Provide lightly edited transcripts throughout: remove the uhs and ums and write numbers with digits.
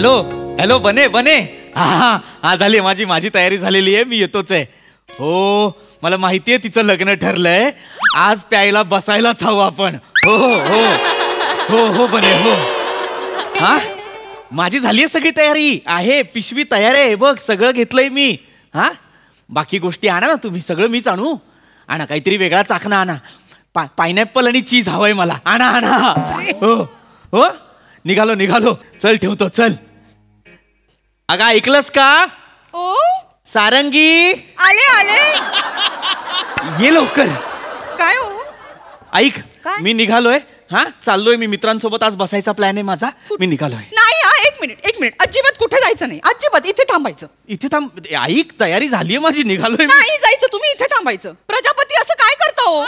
Hello hello बने बने हा हा झाली माझी तयारी झालेली आहे. मी येतोच आहे. हो मला माहितीये तिचं लग्न ठरलंय. आज प्यायला बसायलाच हवं आपण. हो हो हो हो हो बने हो. हा माझी झाली आहे सगळी तयारी आहे. पिशवी तयार आहे बघ. सगळं घेतलंय मी. हा बाकी गोष्टी आणा ना तुम्ही. सगळं मीच आणू. आणा काहीतरी वेगळा चाकणा आणा. पायनॅपल आणि चीज हवंय मला. आणा आणा. हो हो निघालो निघालो. चल ठेवतो चल. अगं ऐकलंस का? ओ सारंगी आले आले. ये लवकर. काय हो? ऐक काय? मी निघालोय. हा चाललोय मी. मित्रांसोबत आज बसायचा प्लॅन आहे माझा. मी निघालोय. नाही हा एक मिनिट अजिबात कुठे जायचं नाही. अजिबात इथे थांबायचं. इथे थांब. ऐक तयारी झालीये माझी. निघालोय मी. नाही जायचं. तुम्ही इथे थांबायचं. प्रजापती असं काय करता हो?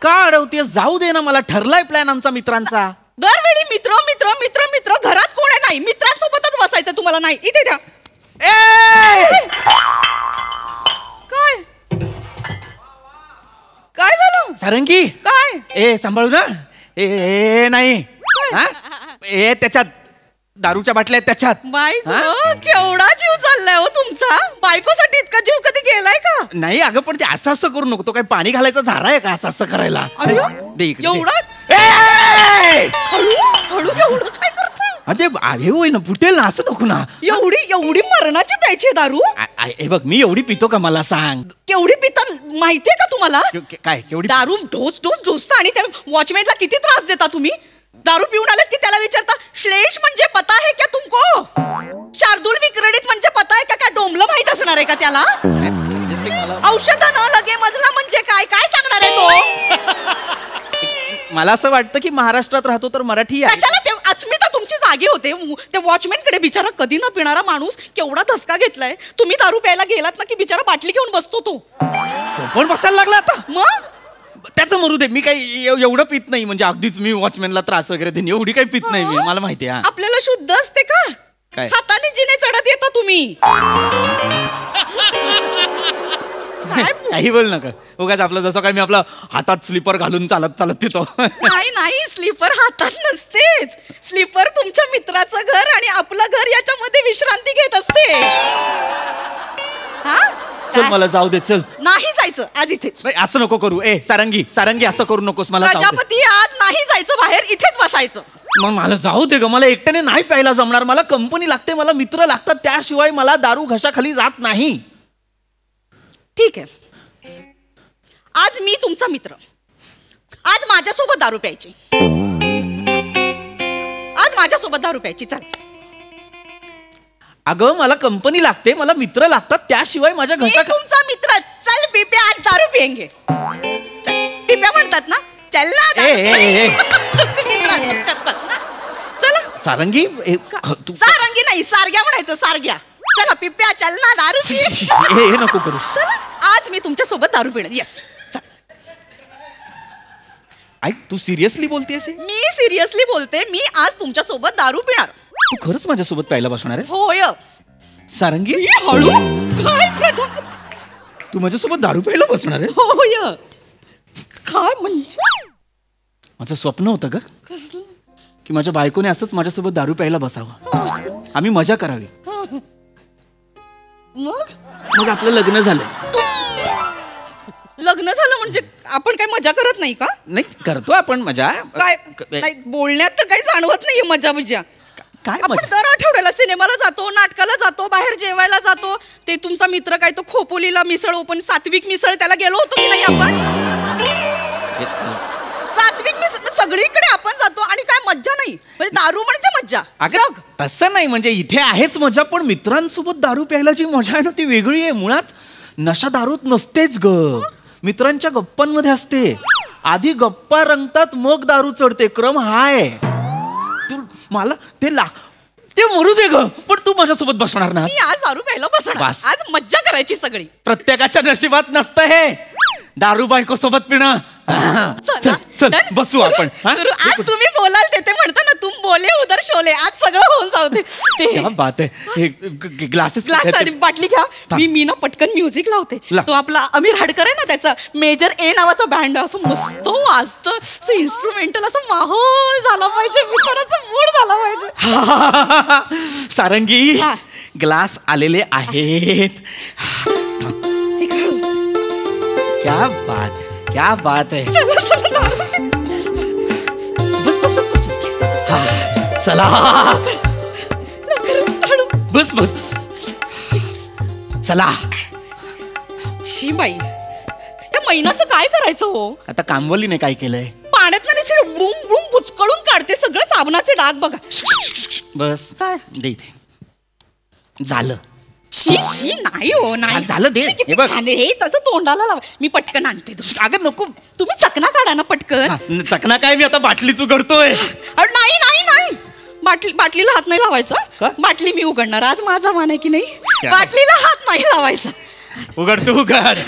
का अडवते? जाऊ दे ना. मला ठरलाय प्लॅन आमचा मित्रांचा. दरवेळी मित्र मित्र मित्र मित्र. घरात कोण आहे? नाही मित्रांसोबतच बसायचं तुम्हाला. नाही इथे द्या. काय काय झालं? सारंगी काय? ए सांभाळू ना. ए नाही हा ए त्याच्यात दारूच्या बाटल्या आहेत त्याच्यात. बायको केवढा जीव चाललाय हो तुमचा. बायकोसाठी इतका जीव कधी गेलाय का? नाही अगं पण ते असं असं करू नको. तो काही पाणी घालायचा झारा आहे का असं असं करायला? दे इकडे. एवढा हळू हळू एवढं काय करतो? अरे हे होई ना फुटेल ना. असं नको ना. एवढी मरणाची प्यायची दारू? हे बघ मी एवढी पितो का मला सांग? केवढी पिता माहितीये का तुम्हाला? काय केवढी दारू ढोस ढोस ढोसता. आणि त्या वॉचमॅनला किती त्रास देता तुम्ही? दारू पिऊन आलेत की त्याला विचारता श्लेष म्हणजे पता है क्या तुमको? शार्दूल विक्रेडित म्हणजे पता है का? डोंबलं माहित असणार आहे का त्याला? औषध न लगे मजला म्हणजे काय? काय सांगणार आहे तो? मला असं वाटतं की महाराष्ट्रात राहतो तर मराठी आहे. कशाला ते अस्मिता तुमची जागी होते. त्या वॉचमॅन कडे बिचारा कधी न पिणारा माणूस केवढा धसका घेतलाय. तुम्ही दारू प्यायला गेलात ना की बिचारा बाटली घेऊन बसतो. तो पण बसायला लागला आता. मग त्याचं मरू दे. मी काही एवढं पित नाही. म्हणजे अगदीच मी वॉचमॅनला त्रास वगैरे देईन एवढी काही पित नाही मी. मला माहिती आहे. आपल्याला शुद्ध असते का? काय? हाताने जिने चढत येता तुम्ही. काही बोल नका उगाच. आपलं जसं काय मी आपला हातात स्लीपर घालून चालत चालत तिथं. नाही स्लीपर हातात नसतेच. स्लीपर तुमच्या मित्राचं घर आणि आपलं घर याच्यामध्ये विश्रांती घेत असते. हा चल मला जाऊ दे. चल नाही जायचं आज इथेच. असं नको करू. ए सारंगी असं करू नकोस. मला प्रजापती आज नाही जायचं बाहेर. इथेच बसायचं. मग मला जाऊ दे ग. मला एकट्याने नाही प्यायला जमणार. मला कंपनी लागते. मला मित्र लागतात. त्याशिवाय मला दारू घशाखाली जात नाही. ठीक आहे आज मी तुमचा मित्र. आज माझ्यासोबत दारू प्यायची. आज माझ्यासोबत दारू प्यायची. चल. अगं मला कंपनी लागते. मला मित्र लागतात. त्याशिवाय माझ्या घशा. तुमचा मित्र. चल पिप्या आज दारू पियेंगे. पिप्या म्हणतात ना. चल ना. तुमचे मित्र असंच करतात ना. चला सारंगी. सारंगी नाही सारग्या म्हणायचं. सारग्या. चला पिप्या चल ना दारू पी. हे नको करू. आज मी तुमच्या सोबत दारू पिणार. येस. ऐक तू सिरियसली बोलतेस? मी सिरियसली बोलते. मी आज तुमच्या सोबत दारू पिणार. तू खरंच माझ्यासोबत प्यायला बसणार आहेस? होय. सारंगी हळू. काय प्रजापती? तू माझ्यासोबत दारू प्यायला बसणार आहेस? होय. काय म्हणजे? माझं स्वप्न होतं का कसलं? की माझ्या बायकोने असंच माझ्यासोबत दारू प्यायला बसावं. आम्ही मजा करावी. मग आपलं लग्न झालं. लग्न झालं म्हणजे आपण काय मजा करत नाही का? नाही करतो आपण मजा. काय नाही बोलण्यात तर काही जाणवत नाहीये मजा बिजा. काय आपण दर आठवड्याला सिनेमाला जातो. नाटकाला जातो. बाहेर जेवायला जातो. ते तुमचा मित्र काय तो खोपोलीला मिसळ ओपन सात्विक मिसळ त्याला गेलो होतो की नाही आपण? सात्विक मिसळ सगळीकडे आपण जातो. आणि काय मज्जा नाही. म्हणजे दारू म्हणजे मज्जा. तसं नाही. म्हणजे इथे आहेच मजा. पण मित्रांसोबत दारू प्यायला जी मजा आहे ना ती वेगळी आहे. मुळात नशा दारूत नसतेच ग. मित्रांच्या गप्पांमध्ये असते. आधी गप्पा रंगतात मग दारू चढते. क्रम हाय. तू मला ते मरू दे ग. पण तू माझ्यासोबत बसणार ना? मी आज दारू प्यायला बसणार. आज मज्जा करायची सगळी. प्रत्येकाच्या नशिबात नसतं हे. दारू बायको सोबत पिणं. चल चल बसू आपण. आज तुम्ही बोलाल ते म्हणता ना, तुम बोले उधर शोले. आज सगळं होऊन जाऊ दे. क्या बात आहे. ग्लासेस ग्लास आणि बाटली घ्या. मी ना पटकन म्युझिक लावते. तो आपला अमीर हडकर आहे ना, त्याचा मेजर ए नावाचा बँड असं मस्त वाजतं, असं इन्स्ट्रुमेंटल, असं माहोल झाला पाहिजे, विचाराचा मूड झाला पाहिजे. सारंगी ग्लास आलेले आहेत. क्या बात, क्या बात है. चला बस बस चला. शी बाई, त्या महिन्याचं काय करायचं हो. आता कामवलीने काय केलंय. पाण्यात ना बुम बुम बुचकळून काढते सगळं साबणाचे डाग. बघा बस काय दे इथे. झालं. शी शी नाही हो, नाही झालं दे. हे बघ हे तसं तोंडाला लावा. मी पटकन आणते. अगं नको, तुम्ही चकना काढा ना पटकन. चकना काय, मी आता बाटलीच उघडतोय. नाही नाही नाही, बाटलीला हात नाही लावायचा. बाटली मी उघडणार. आज माझा मान आहे की नाही. बाटलीला हात नाही लावायचा. उघड तू उघड.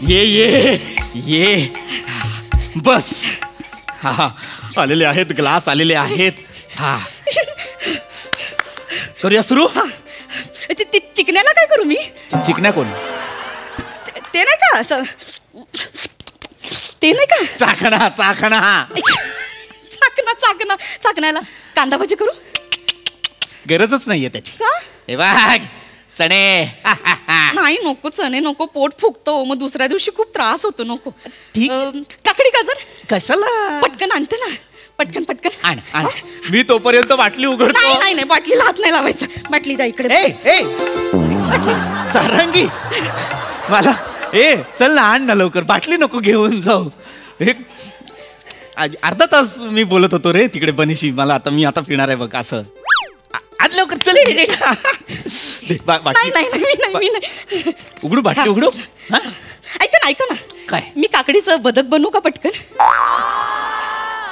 ये ये ये बस. हा आलेले आहेत ग्लास, आलेले आहेत. हा करूया सुरू. चिकण्याला काय करू मी. चिकण्या कोण. ते नाही का असं, ते नाही का चाकणा. चाकणा चाकणा चाकणा चाकण्याला कांदा भाजी करू. गरजच नाहीये त्याची. का. हे बघ चणे. नाही नको चणे नको, पोट फुगतो मग दुसऱ्या दिवशी खूप त्रास होतो. नको. ठीक. काकडी गाजर कशाला. पटकन आणते ना. पटकन पटकन आण आण. मी तोपर्यंत बाटली उघडतो. नाही नाही, बाटलीला हात नाही लावायचा. बाटली द्या इकडे. सारंगी मला चल ना, आण ना लवकर. बाटली नको घेऊन जाऊ. एक अर्धा तास मी बोलत होतो रे तिकडे बनीशी. मला आता मी आता पिणार आहे बघ असं. आज लवकर चल. उघडू बाटली उघडू. ऐका ना ऐका ना. काय. मी काकडीचं बदक बनवू का पटकन.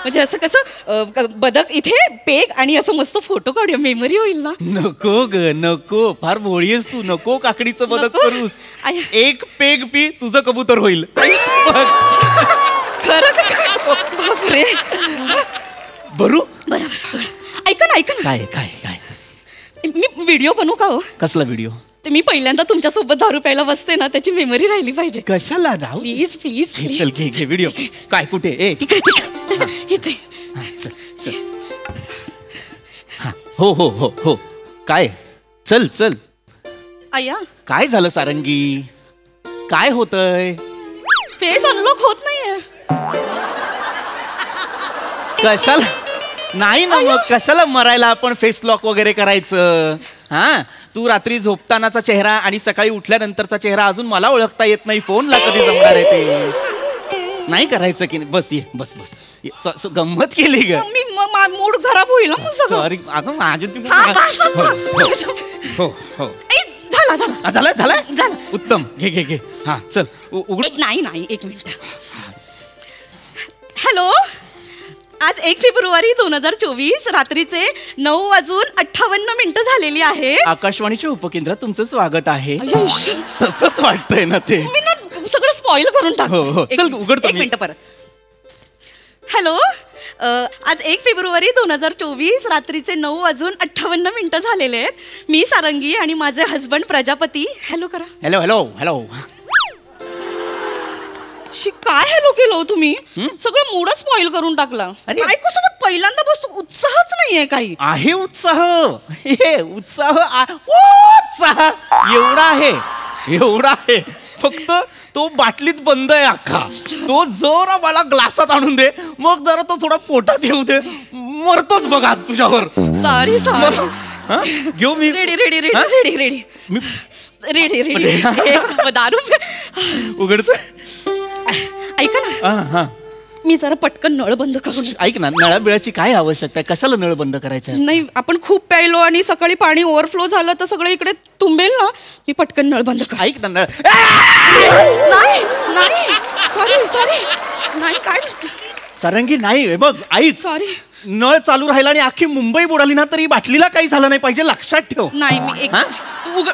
म्हणजे असं कसं बदक इथे पेग आणि असं मस्त फोटो काढूया, मेमरी होईल ना. नको ग नको, फार भोळी आहेस तू. नको काकडीचं बदक करूस. एक पेग पी, तुझं कबूतर होईल. खरं बापरे. बरू. बरोबर. ऐका ना काय काय काय. मी व्हिडिओ बनवू का हो. कसला व्हिडिओ. ते मी पहिल्यांदा तुमच्यासोबत दारू प्यायला बसते ना, त्याची मेमरी राहिली पाहिजे. कशाला राहू. प्लीज प्लीज चल घे व्हिडिओ. काय कुठे. इथे. चल चल. हो हो हो हो. काय. चल चल. अय्या काय झालं सारंगी. काय होतंय. फेस अनलॉक होत नाहीये. कशाला. नाही ना मग कशाला मरायला आपण फेस लॉक वगैरे करायचं. हा तू रात्री झोपतानाचा चेहरा आणि सकाळी उठल्यानंतरचा चेहरा अजून मला ओळखता येत नाही. फोनला कधी जमणार आहे ते. नाही करायचं की नाही. बस ये बस बस. गंमत केली ग. मी मूड खराब होईल ना. सॉरी अगं माझी. हो हो झालं झालं. उत्तम. घे. हा चल उघड. नाही 1 मिनिट. हॅलो. आज 1 फेब्रुवारी 2024 रात्रीचे 9:58 झालेली आहे. आकाशवाणीच्या उपकेंद्रात तुमचं स्वागत आहे. तसंच वाटतंय ना ते. मी ना सगळं स्पॉइल करून टाकतो. चल उघडतो. 1 मिनिट परत. हॅलो. आज 1 फेब्रुवारी 2024 रात्रीचे 9:58 झालेले आहेत. मी सारंगी आणि माझे हजबंड प्रजापती. हॅलो करा. Hello hello hello. काय हॅलो केलं तुम्ही. सगळं मूडच स्पॉइल करून टाकला. बायकोसोबत पहिल्यांदा बसतो, उत्साहच नाहीये काही. आहे उत्साह. उत्साह एवढा आहे. फक्त तो बाटलीत बंद आहे अख्खा. तो जरा मला ग्लासात आणून दे, मग जरा तो थोडा पोटात येऊ दे. मरतोच बघ आज तुझ्यावर. सॉरी घेऊ मी. रेडी दारू उघडच. ऐका ना. मी जरा पटकन नळ बंद करून. ऐक ना, नळा बिळाची काय आवश्यकता आहे. कशाला नळ बंद करायचा. नाही आपण खूप प्यायलो आणि सकाळी पाणी ओव्हरफ्लो झालं तर सगळं इकडे तुंबेल ना. मी पटकन नळ बंद कर. ऐक ना. नळ नाही सॉरी नाही काय. सारंगी नाही हे बघ ऐक, सॉरी. नळ चालू राहिला आणि अख्खी मुंबई बुडाली ना तरी बाटलीला काही झालं नाही पाहिजे, लक्षात ठेव. नाही मी एक हा?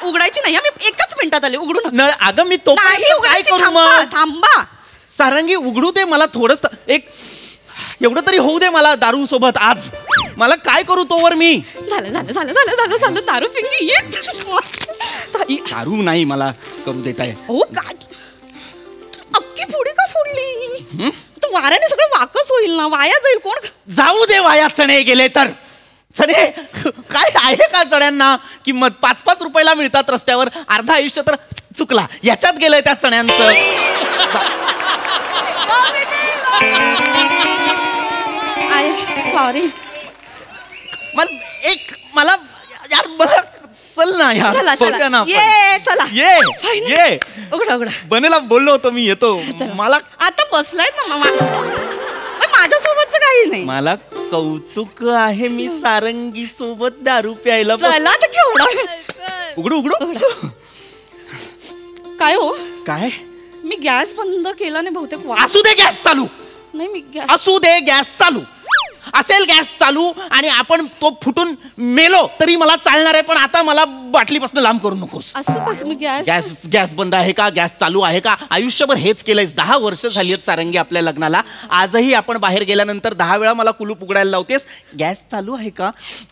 उघडायची नाही, मी एकच मिनिटात आले, उघडू नका. नळ अगं मी तो नाही काय उघडायची, करू थांबा मग? थांबा. सारंगी उघडू दे मला थोडस, एक एवढं तरी होऊ दे मला दारू सोबत आज. मला काय करू तोवर मी? झालं झालं झालं झालं झालं झालं दारू पिली दारू नाही मला करू देत आहे. हो काय अख्खी पुढे का फोडली? तर वाऱ्याने सगळं वाकस होईल ना, वाया जाईल. कोण जाऊ दे वाया चणे गेले तर. चणे काय आहे का चण्यांना किंमत? 5-5 रुपयाला मिळतात रस्त्यावर, अर्धा आयुष्य तर चुकला याच्यात गेलंय त्या चण्यांचं. सॉरी. मला यार मला चल ना यार, चला बघूया ना चला आपण. ये चला ये उघडा उघडा. बनेला बोललो होतो मी येतो. मला आता बसलाय ना माझ्यासोबतच काही नाही. मला कौतुक आहे, मी सारंगी सोबत दारू प्यायला चला तर केवढा. उघडू उघडू. काय हो, काय मी गॅस बंद केला नाही बहुतेक. असू दे गॅस चालू, नाही मी असू दे गॅस चालू, असेल गॅस चालू आणि आपण तो फुटून मेलो तरी मला चालणार आहे, पण आता मला बाटलीपासून लांब करू नकोस. असं कसं मी गॅस बंद आहे का, गॅस चालू आहे का? आयुष्यभर हेच केलंयस. 10 वर्ष झाली आहेत सारंगी आपल्या लग्नाला. आजही आपण बाहेर गेल्यानंतर 10 वेळा मला कुलूप उघडायला लावतेस. गॅस चालू आहे का,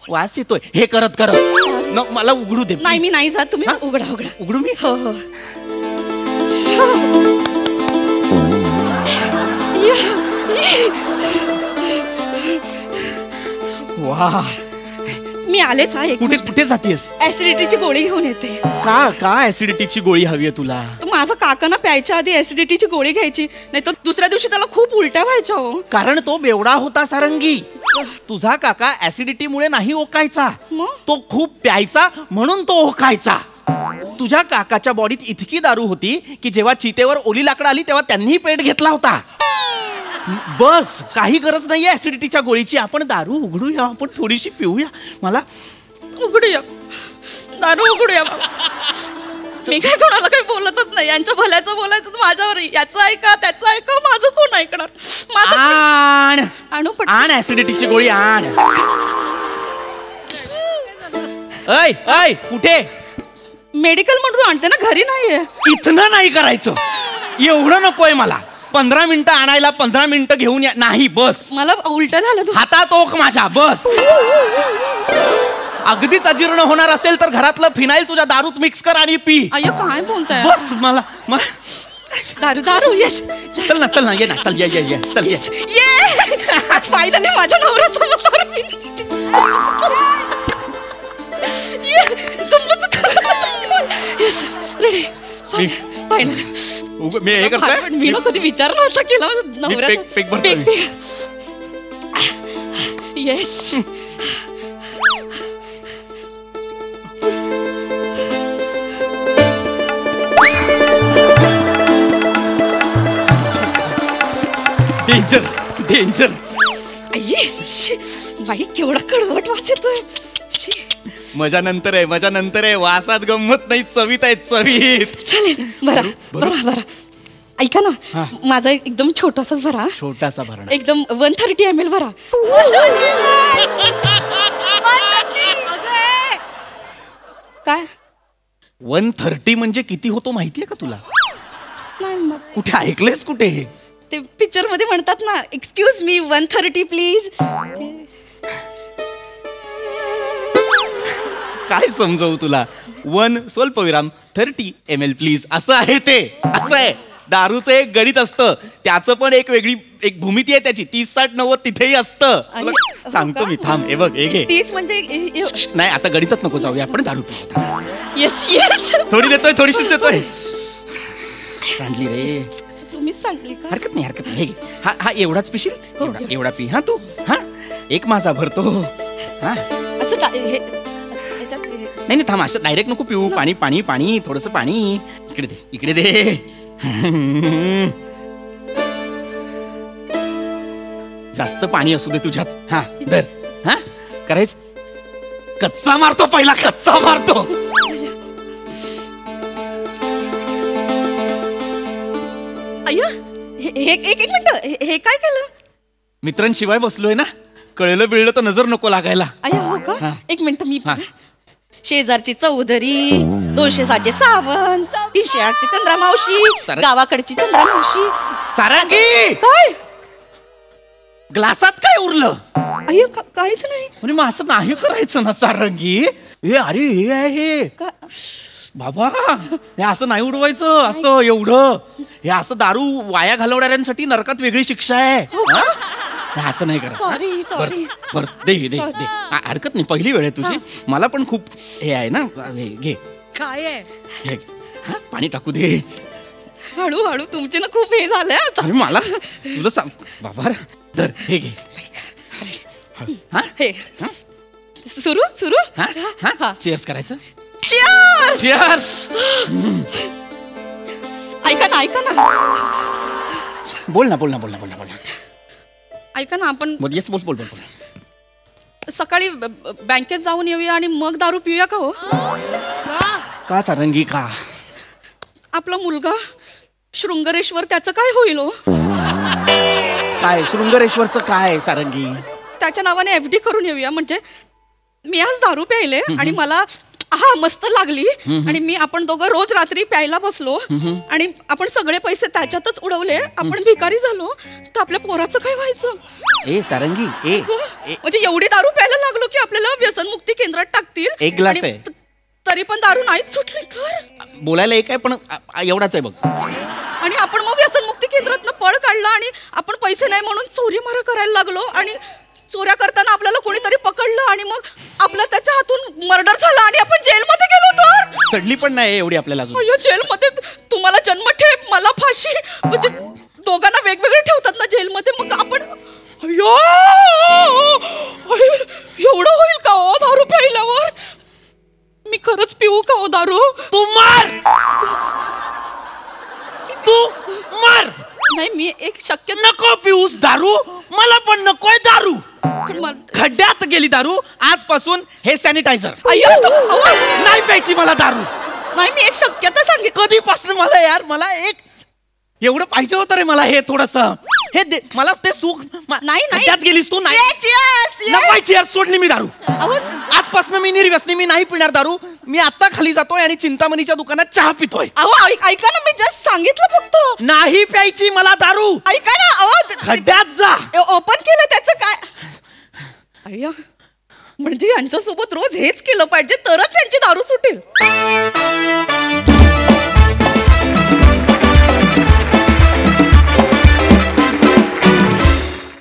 वास येतोय, हे करत करत मला उघडू दे. नाही मी नाही जात, तुम्ही उघडा उघडा. उघडू मी? हो हो. वा, मी आलेच आहे. कुठे कुठे जातेस? ऍसिडिटीची गोळी घेऊन येते. का ऍसिडिटीची गोळी हवी आहे तुला? माझा काकांना प्यायच्या आधी ऍसिडिटीची गोळी घ्यायची, नाही तर दुसऱ्या दिवशी त्याला खूप उलट्या व्हायच्या. हो, कारण तो बेवडा होता सारंगी. तुझा काका ऍसिडिटीमुळे नाही ओकायचा, मग? तो खूप प्यायचा म्हणून तो ओकायचा. तुझ्या काकाच्या बॉडीत इतकी दारू होती की जेव्हा चितेवर ओली लाकडं आली तेव्हा त्यांनी पेट घेतला होता. बस, काही गरज नाहीये ऍसिडिटीच्या गोळीची. आपण दारू उघडूया, आपण थोडीशी पिऊया. मला उघडूया दारू उघडूया. मी काय कोणाला काही बोलतच नाही. यांच्या भल्याचं बोलायचं तर माझ्यावर. याचं ऐका त्याचं ऐका, माझं कोण ऐकणार? आणू पण आण ऍसिडिटीची गोळी आण. ऐ ऐ कुठे? मेडिकल मधून आणते ना, घरी नाहीये. इथनं नाही करायचं, एवढं नकोय मला. 15 मिनिटं आणायला 15 मिनिटं घेऊन या. नाही बस, मला उलट झालं. हातात ओक माझ्या, बस. अगदीच अजीर्ण होणार असेल तर घरातलं फिनाईल तुझ्या दारूत मिक्स कर आणि पी. अय्यो काय बोलताय? बस मला दारू दारू. येस चल ना ये ना, चल ये चल ये. आज फायनली माझ्या नवऱ्यासोबत दारू पिली. Ready finally. मी हे करतोय. मी कधी विचार नव्हता केला नवऱ्याचा. Yes danger danger. बाई केवढा कडवट वास येतोय. मजा नंतर आहे, वासात गंमत नाही, चवीत आहे, चवीत. चालेल बरा. ऐका ना, माझा एकदम छोटासाच भरा. छोटासा भरणा, एकदम 130 ml भरा. काय 130 म्हणजे किती होतो माहितीये का तुला? नाही मग कुठे ऐकलेस कुठे? ते पिक्चर मध्ये म्हणतात ना, एक्सक्यूज मी 130 प्लीज. काय समजवू तुला? 1 स्वल्पविराम 30 ml प्लीज, असं आहे ते. असं आहे, दारूचं एक गणित असतं, त्याचं पण एक वेगळी एक भूमिती आहे त्याची. 30, 60, 90 तिथेही असतं. सांगतो मी, थांब. हे बघ, हे घे. 30 म्हणजे नाही, आता गणितात नको जाऊया, आपण दारू पिऊ. Yes yes. थोडी देतोय, थोडीशीच देतोय. सांडली रे. तुम्हीच सांगली का? हरकत नाही. हे घे. हा एवढाच पिशील, एवढा पी. हा तू, हा एक माझा भरतो. हा असं नाही थांब, असं डायरेक्ट नको पिऊ. पाणी थोडस पाणी. इकडे दे. जास्त पाणी असू दे तुझ्यात. हा धर. हा करायचं. कच्चा मारतो पहिला, कच्चा मारतो. अय्या एक मिनिट, हे काय केलं? मित्रांशिवाय बसलोय ना, कळलं बिळलं तर नजर नको लागायला. अय्या हो हा. का? एक मिनिट मी हा. शेजारची चौधरी, 206 सावंत, 308 चंद्रामावशी, सारंग- गावाकडची चंद्रामावशी. सारंगी, काय ग्लासात काय उरलं? अय्या काहीच नाही. म्हणजे मग असं नाही करायचं ना सारंगी. हे अरे हे आहे हे का- बाबा, हे असं नाही उडवायचं. असं एवढं हे असं दारू वाया घालवणाऱ्यांसाठी नरकात वेगळी शिक्षा आहे. हा? हे असं नाही करा. Sorry sorry. बर दे दे दे. हरकत नाही, पहिली वेळ आहे तुझी. मला पण खूप हे आहे ना. हे घे काय आहे? हे हा, पाणी टाकू दे. हळूहळू तुमचे ना खूप हे झालंय आता. अरे मला तुला सांग बाबा, धर हे घे. हा हे हा? सुरू सुरू. हा हा. हा चेअर्स करायचं. Cheers! चेअर्स. ऐका ना ऐका ना बोल ना बोल ना बोल ना बोल ना बोल ना. ऐका ना, आपण बोल. येस बोल बोल बोल बोल. सकाळी बँकेत जाऊन येऊया आणि मग दारू पिऊया का हो? का सारंगी का? आपला मुलगा शृंगरेश्वर, त्याचं काय होईल हो? काय शृंगरेश्वरचं काय सारंगी? त्याच्या नावाने FD करून येऊया. म्हणजे मी आज दारू प्यायले आणि मला मस्त लागली आणि आपण दोघं रोज रात्री प्यायला बसलो आणि आपण सगळे पैसे त्याच्यातच उडवले. आपण भिकारी झालो तर आपल्या पोराचं काय व्हायचं? ए सारंगी ए म्हणजे एवढी दारू प्यायला लागलो की आपल्याला व्यसनमुक्ती केंद्रात टाकतील. एक ग्लास आणि आहे. तरी पण दारू नाहीच सुटली तर. बोलायला एक आहे पण एवढाच आहे बघ. आणि आपण मग व्यसनमुक्ती केंद्रातनं पळ काढला आणि आपण पैसे नाही म्हणून चोरी मारा करायला लागलो आणि चोऱ्या करताना आपल्याला कोणीतरी पकडलं आणि मग आपलं त्याच्या हातून मर्डर झाला आणि आपण जेलमध्ये गेलो तर. चढली पण नाही एवढी आपल्याला अजून. अय्यो, जेलमध्ये तुम्हाला जन्मठेप, मला फाशी. म्हणजे दोघांना वेगवेगळे ठेवतात ना जेलमध्ये. मग आपण अय्यो, एवढं होईल का हो दारू प्यायल्यावर? मी खरंच पिऊ का हो दारू? तू मार, तू मार. नाही, मी एक शक्य नको पिऊस दारू. मला पण नकोय दारू. खड्ड्यात गेली दारू. आजपासून हे सॅनिटायझर. अय्यो, आवाज. नाही प्यायची मला दारू. नाही, मी एक शक्यता सांगितली. कधीपासून मला यार, मला एक एवढं पाहिजे होतं रे मला. हे थोडस हे दे मला, ते सुख. नाही. खड्ड्यात गेलीस तू. नाही Cheers, yes. नको चेअर, सोडली मी दारू. अहो, आजपासून मी निर्व्यसनी, मी नाही पिणार दारू. मी आता खाली जातोय आणि चिंतामणीच्या दुकानात चहा पितोय. ऐका ना, मी जस्ट सांगितलं फक्त. नाही प्यायची मला दारू. ऐका ना, खड्ड्यात जा. ओपन केलं त्याचं काय? अय्या, म्हणजे यांच्यासोबत रोज हेच केलं पाहिजे तरच यांची दारू सुटेल.